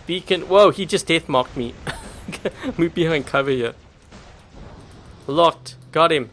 Beacon. Whoa, he just death marked me. Move behind cover here. Locked. Got him.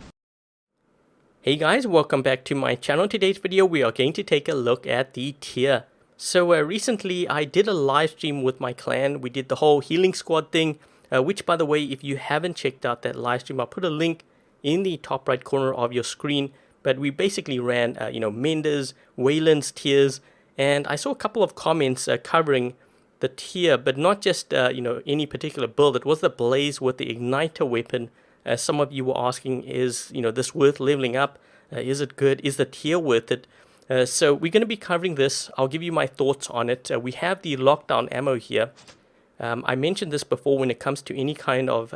Hey guys, welcome back to my channel. In today's video, we are going to take a look at the Tyr. So recently, I did a live stream with my clan. We did the whole healing squad thing, which, by the way, if you haven't checked out that live stream, I'll put a link in the top right corner of your screen. But we basically ran, Menders, Waylands, Tyrs, and I saw a couple of comments covering the Tyr, but not just, any particular build. It was the Blaze with the Igniter weapon. Some of you were asking, is, this worth leveling up? Is it good? Is the Tyr worth it? So we're going to be covering this. I'll give you my thoughts on it. We have the lockdown ammo here. I mentioned this before when it comes to any kind of,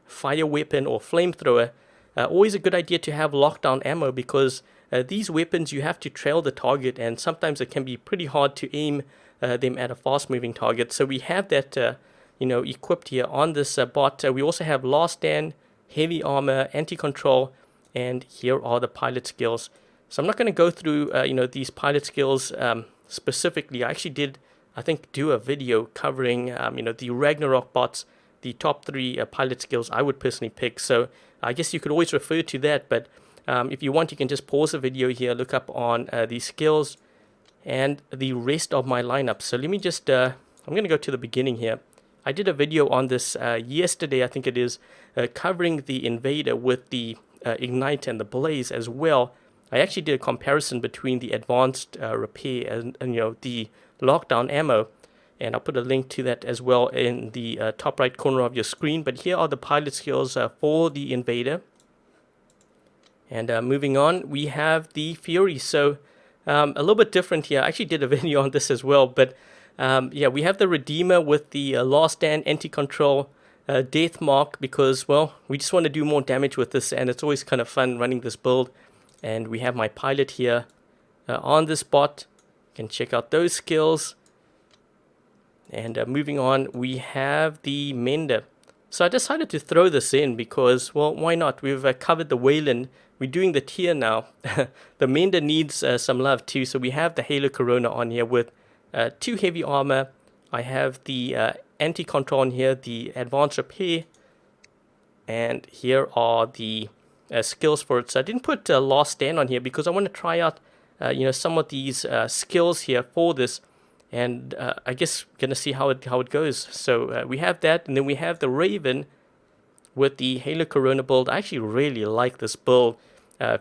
fire weapon or flamethrower. Always a good idea to have lockdown ammo because these weapons, you have to trail the target, and sometimes it can be pretty hard to aim them at a fast-moving target. So we have that, equipped here on this bot. We also have last stand, heavy armor, anti-control, and here are the pilot skills. So I'm not going to go through, these pilot skills specifically. I actually did, I think, do a video covering, the Ragnarok bots, the top 3 pilot skills I would personally pick. So I guess you could always refer to that, but if you want, you can just pause the video here, look up on the skills and the rest of my lineup. So let me just, I'm going to go to the beginning here. I did a video on this yesterday, I think it is, covering the Invader with the Ignite and the Blaze as well. I actually did a comparison between the advanced repair and the lockdown ammo, and I'll put a link to that as well in the top right corner of your screen. But here are the pilot skills for the Invader. And moving on, we have the Fury. So a little bit different here. I actually did a video on this as well, but yeah, we have the Redeemer with the last stand, anti-control, death mark, because, well, we just want to do more damage with this, and it's always kind of fun running this build. And we have my pilot here on this bot. You can check out those skills. And moving on, we have the Mender. So I decided to throw this in because, well, why not? We've covered the Wayland. We're doing the Tyr now. The Mender needs some love too. So we have the Halo Corona on here with 2 heavy armor. I have the anti-control on here, the advanced repair. And here are the skills for it. So I didn't put last stand on here because I want to try out, some of these skills here for this. And I guess we're going to see how it goes. So we have that, and then we have the Raven with the Halo Corona build. I actually really like this build.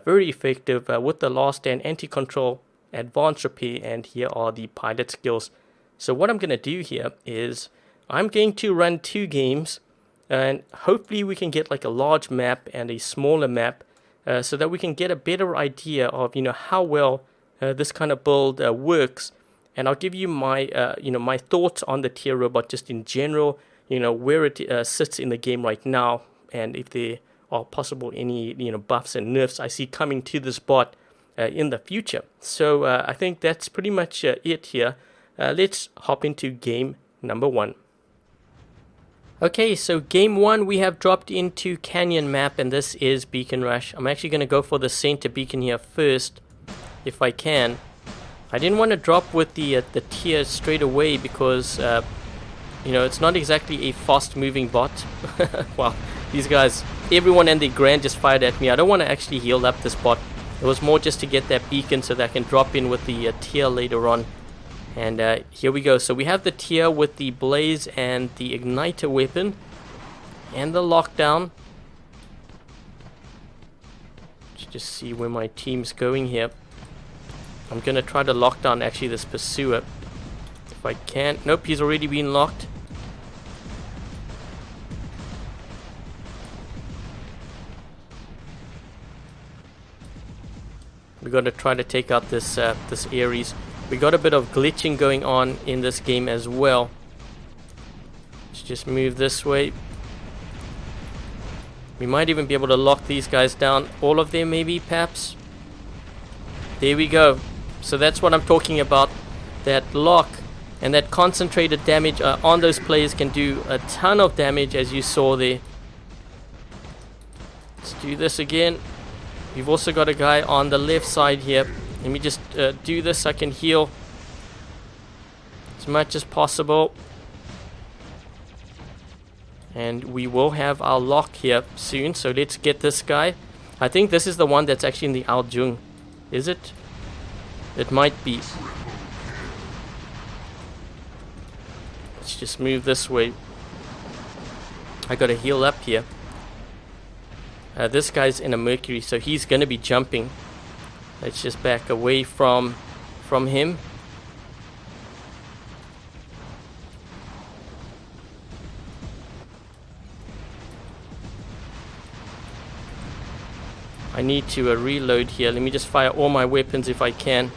Very effective with the last stand, anti-control, advanced repair, and here are the pilot skills. So what I'm going to do here is I'm going to run 2 games, and hopefully we can get like a large map and a smaller map so that we can get a better idea of, how well this kind of build works. And I'll give you my, my thoughts on the Tyr robot just in general, where it sits in the game right now, and if there are possible any, buffs and nerfs I see coming to this bot in the future. So I think that's pretty much it here. Let's hop into game number 1. Okay, so game 1, we have dropped into Canyon map, and this is Beacon Rush. I'm actually going to go for the center beacon here first, if I can. I didn't want to drop with the Tyr straight away because, it's not exactly a fast-moving bot. Wow, these guys, everyone and their grand just fired at me. I don't want to actually heal up this bot. It was more just to get that beacon so that I can drop in with the Tyr later on. And here we go. So we have the Tyr with the Blaze and the Igniter weapon and the lockdown. Let's just see where my team's going here. I'm going to try to lock down actually this pursuer if I can. Nope, he's already been locked. We're going to try to take out this this Ares. We got a bit of glitching going on in this game as well. Let's just move this way. We might even be able to lock these guys down. All of them maybe, perhaps. There we go. So that's what I'm talking about. That lock and that concentrated damage on those players can do a ton of damage, as you saw there. Let's do this again. We've also got a guy on the left side here. Let me just do this. I can heal as much as possible. And we will have our lock here soon, so let's get this guy. I think this is the one that's actually in the Aljung. Is it? It might be. Let's just move this way. I gotta heal up here. This guy's in a Mercury, so he's gonna be jumping. Let's just back away from him. I need to reload here. Let me just fire all my weapons if I can.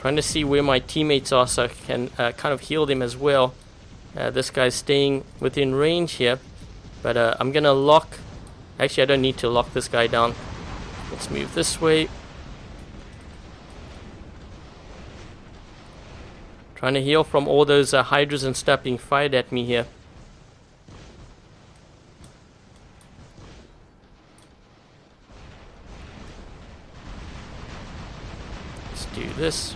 Trying to see where my teammates are so I can kind of heal them as well. This guy's staying within range here. But I'm gonna lock. Actually, I don't need to lock this guy down. Let's move this way. Trying to heal from all those hydras and stuff being fired at me here. Let's do this.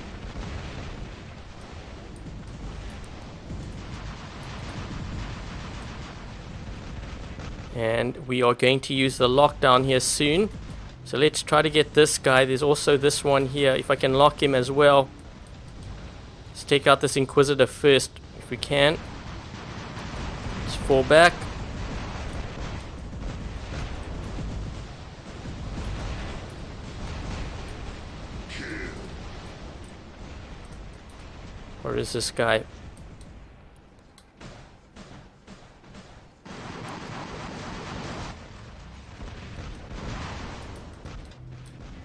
And we are going to use the lockdown here soon. So let's try to get this guy. There's also this one here. If I can lock him as well. Let's take out this Inquisitor first, if we can. Let's fall back. Where is this guy?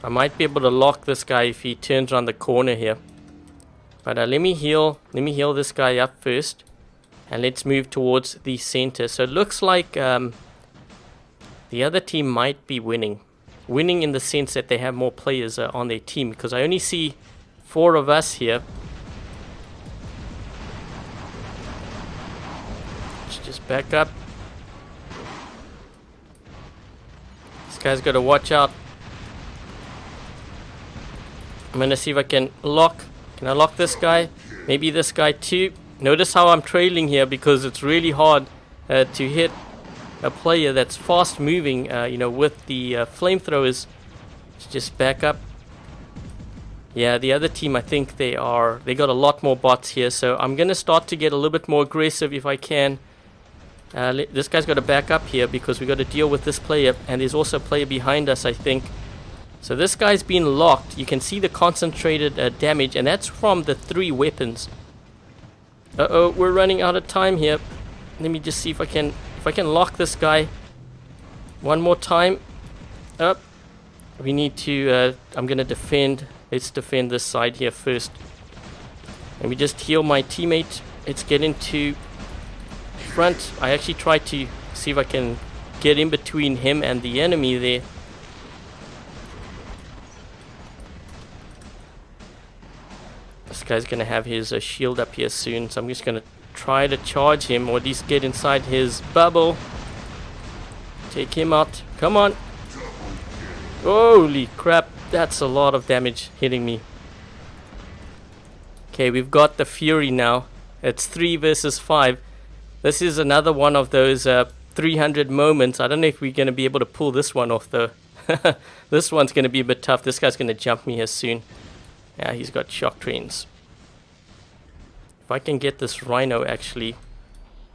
I might be able to lock this guy if he turns around the corner here. But let me heal this guy up first. And let's move towards the center. So it looks like the other team might be winning. Winning in the sense that they have more players on their team. Because I only see 4 of us here. Let's just back up. This guy's got to watch out. I'm going to see if I can lock. Can I lock this guy? Maybe this guy too. Notice how I'm trailing here because it's really hard to hit a player that's fast moving, you know, with the flamethrowers. Let's just back up. Yeah, the other team, I think they got a lot more bots here. So I'm going to start to get a little bit more aggressive if I can. This guy's got to back up here because we got to deal with this player. And there's also a player behind us, I think. So this guy's been locked. You can see the concentrated damage, and that's from the 3 weapons. Uh-oh, we're running out of time here. Let me just see if I can lock this guy one more time. Up. We need to. I'm gonna defend. Let's defend this side here first. And we just heal my teammate. Let's get into front. I actually tried to see if I can get in between him and the enemy there. This guy's going to have his shield up here soon, so I'm just going to try to charge him, or at least get inside his bubble. Take him out. Come on. Holy crap, that's a lot of damage hitting me. Okay, we've got the Fury now. It's 3 versus 5. This is another one of those 300 moments. I don't know if we're going to be able to pull this one off though. This one's going to be a bit tough. This guy's going to jump me here soon. Yeah, he's got shock trains. If I can get this Rhino actually,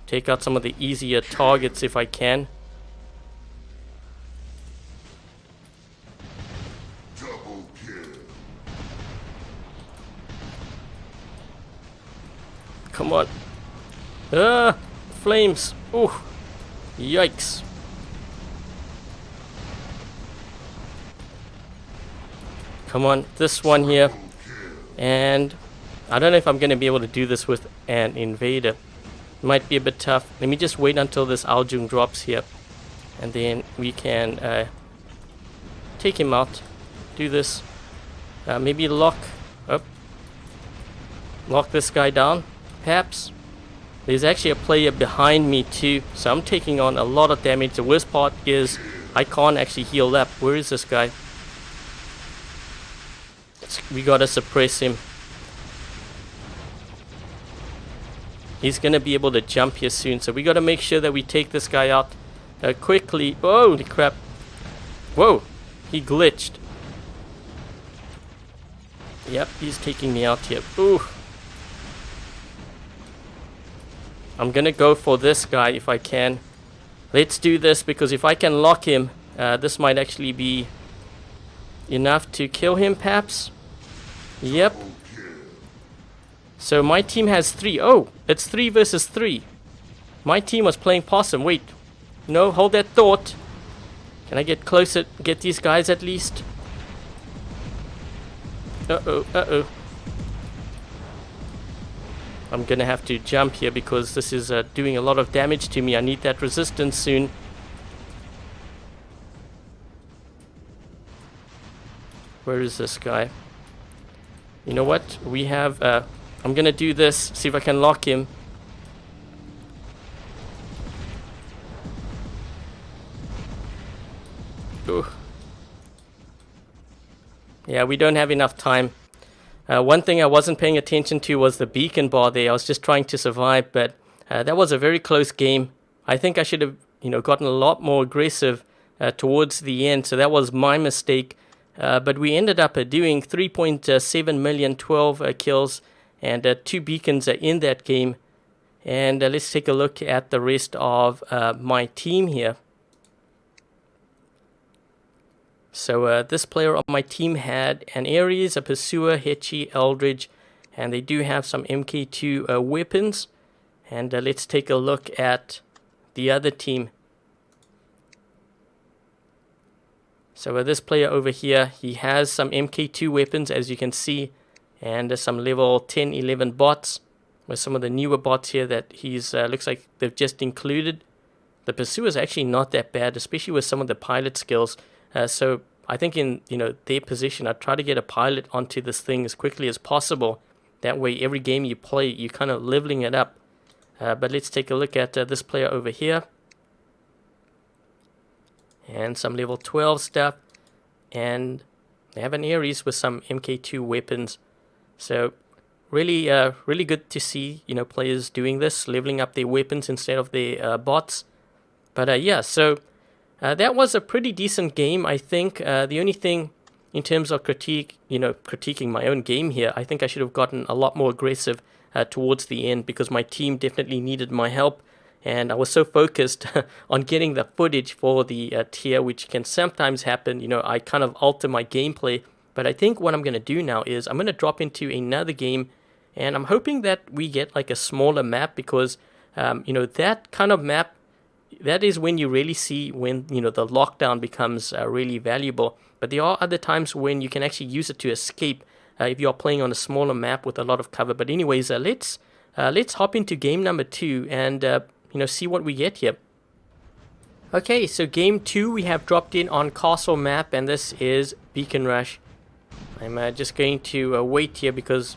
take out some of the easier targets if I can. Double kill. Come on. Ah, flames. Ooh, yikes. Come on, this one here. And I don't know if I'm going to be able to do this with an invader. Might be a bit tough. Let me just wait until this Aljung drops here. And then we can take him out. Do this. Maybe lock up. Lock this guy down. Perhaps. There's actually a player behind me too. So I'm taking on a lot of damage. The worst part is I can't actually heal up. Where is this guy? We gotta suppress him. He's going to be able to jump here soon. So we got to make sure that we take this guy out quickly. Holy crap. Whoa. He glitched. Yep, he's taking me out here. Ooh. I'm going to go for this guy if I can. Let's do this, because if I can lock him, this might actually be enough to kill him, perhaps. Yep. So my team has 3. Oh, it's 3 versus 3. My team was playing possum. Wait. No, hold that thought. Can I get closer? Get these guys at least? Uh-oh, uh-oh. I'm gonna have to jump here because this is doing a lot of damage to me. I need that resistance soon. Where is this guy? You know what? We have... I'm gonna do this, see if I can lock him. Ooh. Yeah, we don't have enough time. One thing I wasn't paying attention to was the beacon bar there. I was just trying to survive, but that was a very close game. I think I should have, gotten a lot more aggressive towards the end, so that was my mistake. But we ended up doing 3.7 million, 12 kills, and 2 beacons in that game. And let's take a look at the rest of my team here. So this player on my team had an Ares, a Pursuer, Hetchy, Eldridge, and they do have some MK2 weapons. And let's take a look at the other team. So this player over here, he has some MK2 weapons, as you can see, and some level 10, 11 bots, with some of the newer bots here that he's looks like they've just included. The Pursuer is actually not that bad, especially with some of the pilot skills. So I think in their position, I'd try to get a pilot onto this thing as quickly as possible. That way, every game you play, you're kind of leveling it up. But let's take a look at this player over here. And some level 12 stuff. And they have an Ares with some MK2 weapons. So really really good to see players doing this, leveling up their weapons instead of their bots. But yeah, so that was a pretty decent game, I think. The only thing in terms of critiquing my own game here, I think I should have gotten a lot more aggressive towards the end, because my team definitely needed my help. And I was so focused on getting the footage for the tier, which can sometimes happen. I kind of alter my gameplay. But I think what I'm going to do now is I'm going to drop into another game. And I'm hoping that we get like a smaller map, because, that kind of map, that is when you really see when, the lockdown becomes really valuable. But there are other times when you can actually use it to escape if you're playing on a smaller map with a lot of cover. But anyways, let's hop into game number 2 and... see what we get here. Okay, so game 2 we have dropped in on Castle Map, and this is Beacon Rush. I'm just going to wait here, because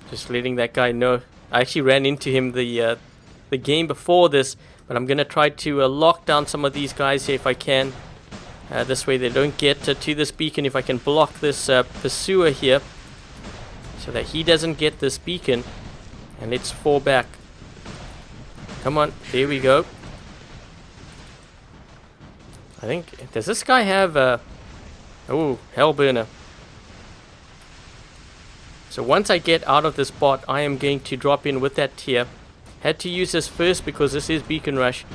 just letting that guy know. I actually ran into him the game before this, but I'm gonna try to lock down some of these guys here if I can. This way they don't get to this beacon. If I can block this Pursuer here, so that he doesn't get this beacon, and let's fall back. Come on, there we go. I think, does this guy have oh, Hellburner. So once I get out of this bot, I am going to drop in with that tier. Had to use this first because this is Beacon Rush.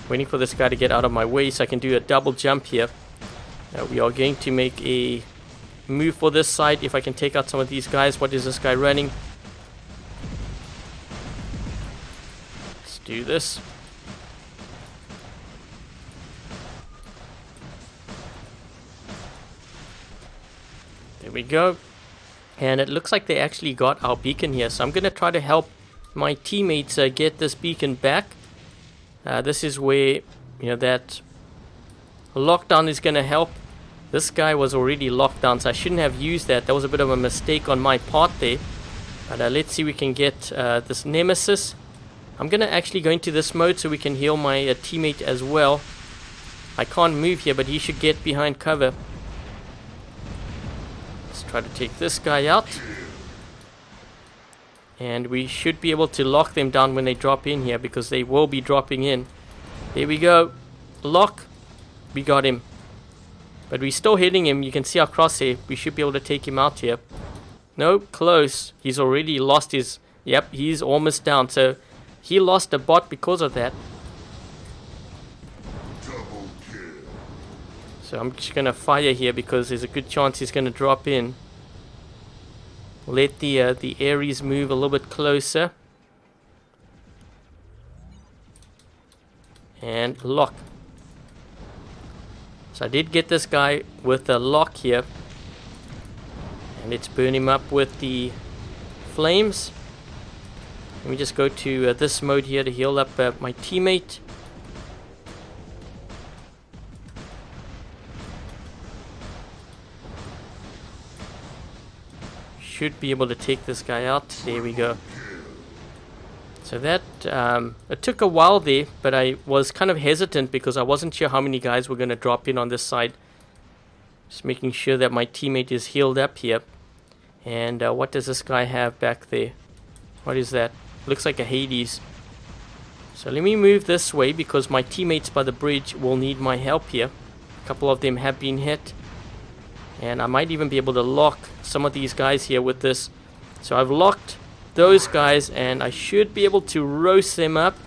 Waiting for this guy to get out of my way so I can do a double jump here. We are going to make a move for this side if I can take out some of these guys. What is this guy running? Do this. There we go. And it looks like they actually got our beacon here, so I'm gonna try to help my teammates get this beacon back. This is where that lockdown is gonna help. This guy was already locked down, so I shouldn't have used that. That was a bit of a mistake on my part there. But let's see if we can get this Nemesis. I'm gonna actually go into this mode so we can heal my teammate as well. I can't move here, but he should get behind cover. Let's try to take this guy out. And we should be able to lock them down when they drop in here, because they will be dropping in. There we go. Lock. We got him. But we're still hitting him. You can see our crosshair. We should be able to take him out here. No, close. He's already lost his... Yep, he's almost down. So he lost a bot because of that. Double kill. So I'm just going to fire here because there's a good chance he's going to drop in. Let the Ares move a little bit closer. And lock. So I did get this guy with a lock here. And let's burn him up with the flames. Let me just go to this mode here to heal up my teammate. Should be able to take this guy out. There we go. So that it took a while there, but I was kind of hesitant because I wasn't sure how many guys were going to drop in on this side. Just making sure that my teammate is healed up here. And what does this guy have back there? What is that? Looks like a Hades. So let me move this way because my teammates by the bridge will need my help here. A couple of them have been hit. And I might even be able to lock some of these guys here with this. So I've locked those guys and I should be able to roast them up.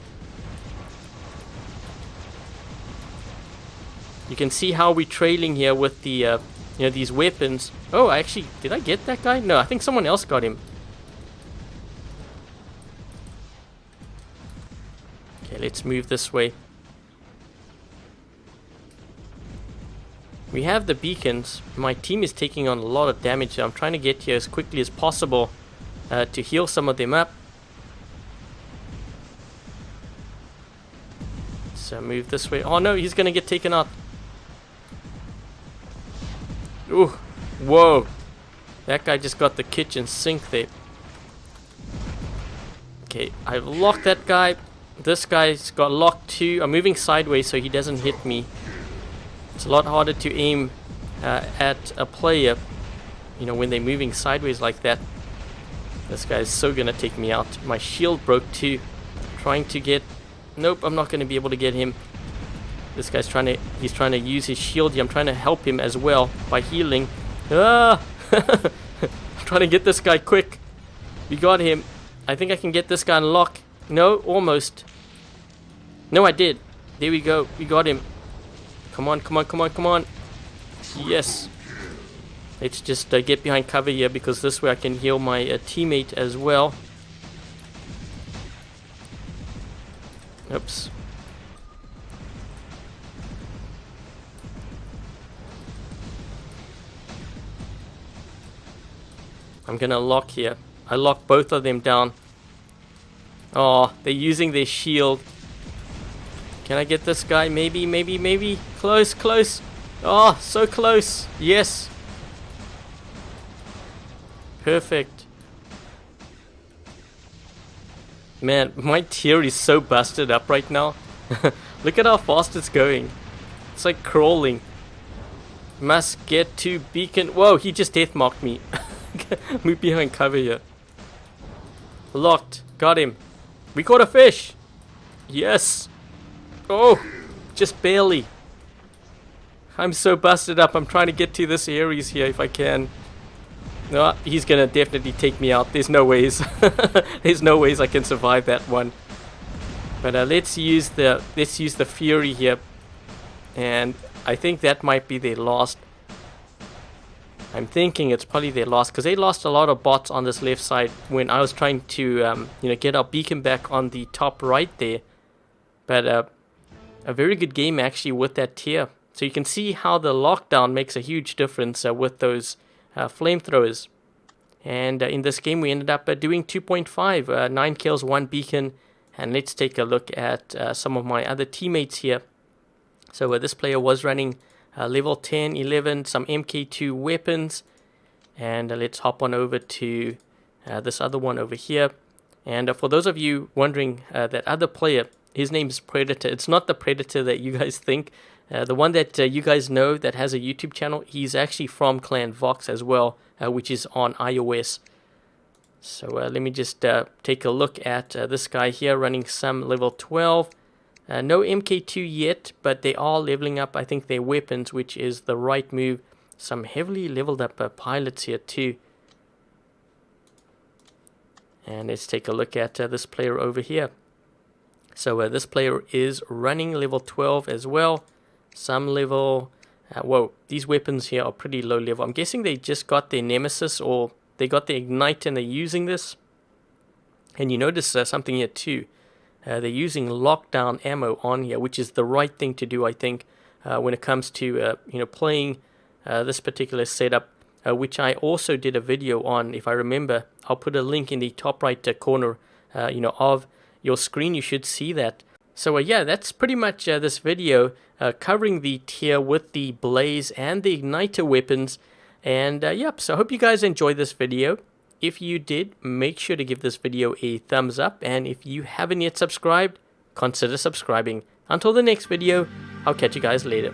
You can see how we're trailing here with the these weapons. Oh, actually, did I get that guy? No, I think someone else got him. Okay, let's move this way. We have the beacons. My team is taking on a lot of damage, so I'm trying to get here as quickly as possible to heal some of them up. So move this way. Oh no, he's gonna get taken out. Ooh, whoa. That guy just got the kitchen sink there. Okay, I've locked that guy. This guy's got locked too. I'm moving sideways so he doesn't hit me. It's a lot harder to aim at a player, when they're moving sideways like that. This guy's so gonna take me out. My shield broke too. Trying to get... Nope, I'm not gonna be able to get him. This guy's trying to use his shield here. I'm trying to help him as well by healing. Ah! I'm trying to get this guy quick. We got him. I think I can get this guy on lock. No, almost. No, I did. There we go. We got him. Come on, come on, come on, come on. Yes. Let's just get behind cover here because this way I can heal my teammate as well. Oops. I'm gonna lock here. I lock both of them down. Oh, they're using their shield. Can I get this guy? Maybe, maybe, maybe. Close, close. Oh, so close. Yes. Perfect. Man, my tier is so busted up right now. Look at how fast it's going. It's like crawling. Must get to beacon. Whoa, he just death marked me. Move behind cover here. Locked. Got him. We caught a fish. Yes. Oh, just barely. I'm so busted up. I'm trying to get to this Ares here if I can. No, he's gonna definitely take me out. There's no ways. There's no ways I can survive that one. But let's use the Fury here, and I think that might be their last. I'm thinking it's probably their last because they lost a lot of bots on this left side when I was trying to get our beacon back on the top right there. But a very good game actually with that tier. So you can see how the lockdown makes a huge difference with those flamethrowers. And in this game we ended up doing 2.5, 9 kills, 1 beacon. And let's take a look at some of my other teammates here. So this player was running level 10, 11, some MK2 weapons. And let's hop on over to this other one over here. And for those of you wondering, that other player, his name is Predator. It's not the Predator that you guys think. The one that you guys know that has a YouTube channel, he's actually from Clan Vox as well, which is on iOS. So let me just take a look at this guy here running some level 12. No MK2 yet, but they are leveling up, I think, their weapons, which is the right move. Some heavily leveled up pilots here too. And let's take a look at this player over here. So this player is running level 12 as well. Some level... whoa, these weapons here are pretty low level. I'm guessing they just got their Nemesis, or they got the Ignite and they're using this. And you notice something here too. They're using lockdown ammo on here, which is the right thing to do, I think, when it comes to playing this particular setup, which I also did a video on. If I remember, I'll put a link in the top right corner, of your screen. You should see that. So yeah, that's pretty much this video covering the Tyr with the Blaze and the Igniter weapons. And yep, so I hope you guys enjoyed this video. If you did, make sure to give this video a thumbs up. And if you haven't yet subscribed, consider subscribing. Until the next video, I'll catch you guys later.